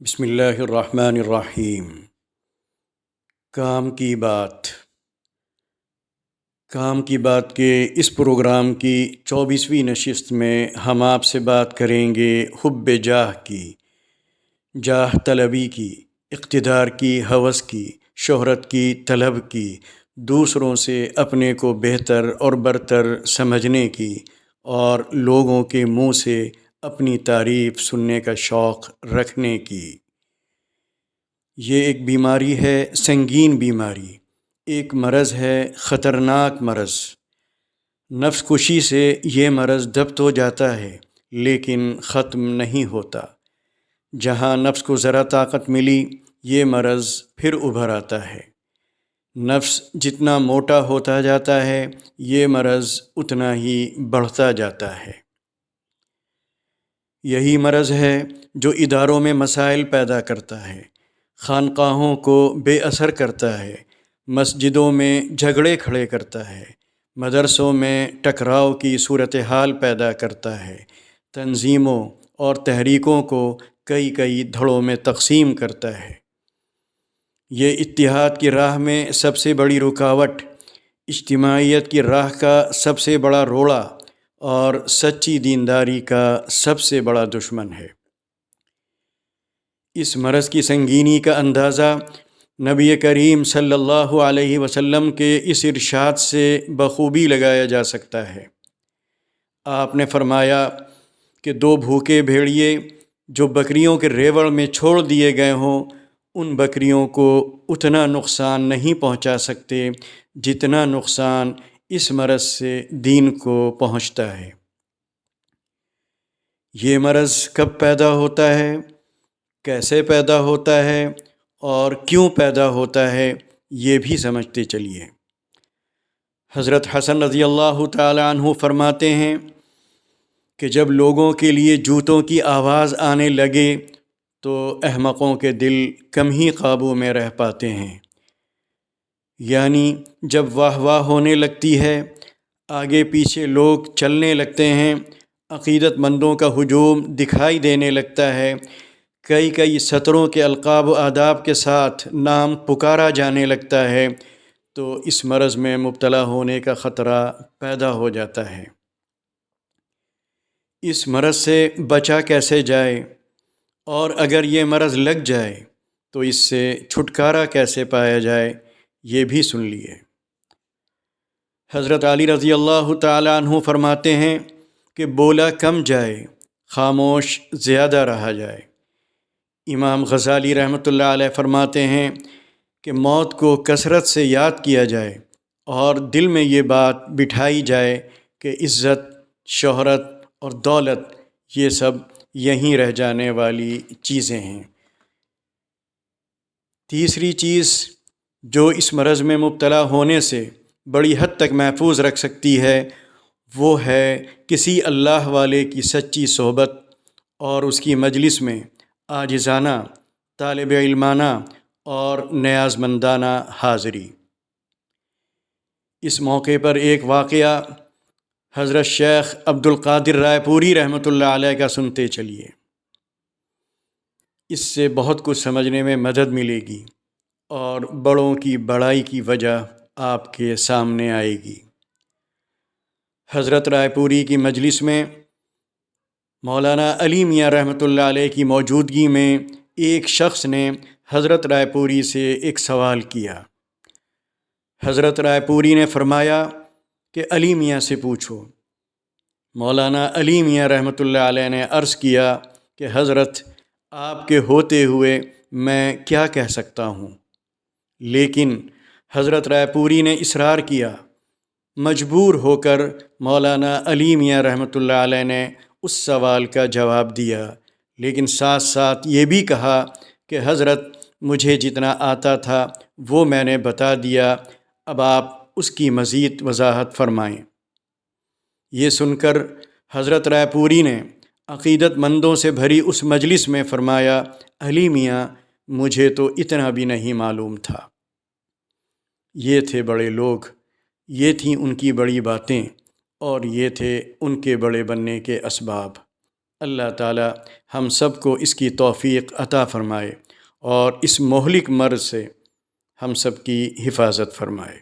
بسم اللہ الرحمن الرحیم۔ کام کی بات کے اس پروگرام کی 24ویں نشست میں ہم آپ سے بات کریں گے حب جاہ کی، جاہ طلبی کی، اقتدار کی ہوس کی، شہرت کی طلب کی، دوسروں سے اپنے کو بہتر اور برتر سمجھنے کی، اور لوگوں کے منہ سے اپنی تعریف سننے کا شوق رکھنے کی۔ یہ ایک بیماری ہے، سنگین بیماری، ایک مرض ہے، خطرناک مرض۔ نفس کشی سے یہ مرض دفع ہو جاتا ہے لیکن ختم نہیں ہوتا۔ جہاں نفس کو ذرا طاقت ملی، یہ مرض پھر ابھر آتا ہے۔ نفس جتنا موٹا ہوتا جاتا ہے، یہ مرض اتنا ہی بڑھتا جاتا ہے۔ یہی مرض ہے جو اداروں میں مسائل پیدا کرتا ہے، خانقاہوں کو بے اثر کرتا ہے، مسجدوں میں جھگڑے کھڑے کرتا ہے، مدرسوں میں ٹکراؤ کی صورتحال پیدا کرتا ہے، تنظیموں اور تحریکوں کو کئی دھڑوں میں تقسیم کرتا ہے۔ یہ اتحاد کی راہ میں سب سے بڑی رکاوٹ، اجتماعیت کی راہ کا سب سے بڑا روڑا اور سچی دینداری کا سب سے بڑا دشمن ہے۔ اس مرض کی سنگینی کا اندازہ نبی کریم صلی اللہ علیہ وسلم کے اس ارشاد سے بخوبی لگایا جا سکتا ہے۔ آپ نے فرمایا کہ 2 بھوکے بھیڑیے جو بکریوں کے ریوڑ میں چھوڑ دیے گئے ہوں، ان بکریوں کو اتنا نقصان نہیں پہنچا سکتے جتنا نقصان اس مرض سے دین کو پہنچتا ہے۔ یہ مرض کب پیدا ہوتا ہے، کیسے پیدا ہوتا ہے اور کیوں پیدا ہوتا ہے، یہ بھی سمجھتے چلیے۔ حضرت حسن رضی اللہ تعالی عنہ فرماتے ہیں کہ جب لوگوں کے لیے جوتوں کی آواز آنے لگے تو احمقوں کے دل کم ہی قابو میں رہ پاتے ہیں۔ یعنی جب واہ واہ ہونے لگتی ہے، آگے پیچھے لوگ چلنے لگتے ہیں، عقیدت مندوں کا ہجوم دکھائی دینے لگتا ہے، کئی سطروں کے القاب و آداب کے ساتھ نام پکارا جانے لگتا ہے، تو اس مرض میں مبتلا ہونے کا خطرہ پیدا ہو جاتا ہے۔ اس مرض سے بچا کیسے جائے، اور اگر یہ مرض لگ جائے تو اس سے چھٹکارا کیسے پایا جائے، یہ بھی سن لیے۔ حضرت علی رضی اللہ تعالی عنہ فرماتے ہیں کہ بولا کم جائے، خاموش زیادہ رہا جائے۔ امام غزالی رحمۃ اللہ علیہ فرماتے ہیں کہ موت کو کثرت سے یاد کیا جائے اور دل میں یہ بات بٹھائی جائے کہ عزت، شہرت اور دولت یہ سب یہیں رہ جانے والی چیزیں ہیں۔ تیسری چیز جو اس مرض میں مبتلا ہونے سے بڑی حد تک محفوظ رکھ سکتی ہے، وہ ہے کسی اللہ والے کی سچی صحبت اور اس کی مجلس میں عاجزانہ، طالب علمانہ اور نیاز مندانہ حاضری۔ اس موقع پر ایک واقعہ حضرت شیخ عبد القادر رائے پوری رحمۃ اللہ علیہ کا سنتے چلیے۔ اس سے بہت کچھ سمجھنے میں مدد ملے گی اور بڑوں کی بڑائی کی وجہ آپ کے سامنے آئے گی۔ حضرت رائے پوری کی مجلس میں مولانا علی میاں رحمۃ اللہ علیہ کی موجودگی میں ایک شخص نے حضرت رائے پوری سے ایک سوال کیا۔ حضرت رائے پوری نے فرمایا کہ علی میاں سے پوچھو۔ مولانا علی میاں رحمۃ اللہ علیہ نے عرض کیا کہ حضرت، آپ کے ہوتے ہوئے میں کیا کہہ سکتا ہوں؟ لیکن حضرت رائے پوری نے اصرار کیا۔ مجبور ہو کر مولانا علی میاں رحمۃ اللہ علیہ نے اس سوال کا جواب دیا، لیکن ساتھ ساتھ یہ بھی کہا کہ حضرت، مجھے جتنا آتا تھا وہ میں نے بتا دیا، اب آپ اس کی مزید وضاحت فرمائیں۔ یہ سن کر حضرت رائے پوری نے عقیدت مندوں سے بھری اس مجلس میں فرمایا، علی میاں، مجھے تو اتنا بھی نہیں معلوم تھا۔ یہ تھے بڑے لوگ، یہ تھیں ان کی بڑی باتیں، اور یہ تھے ان کے بڑے بننے کے اسباب۔ اللہ تعالی ہم سب کو اس کی توفیق عطا فرمائے اور اس مہلک مرض سے ہم سب کی حفاظت فرمائے۔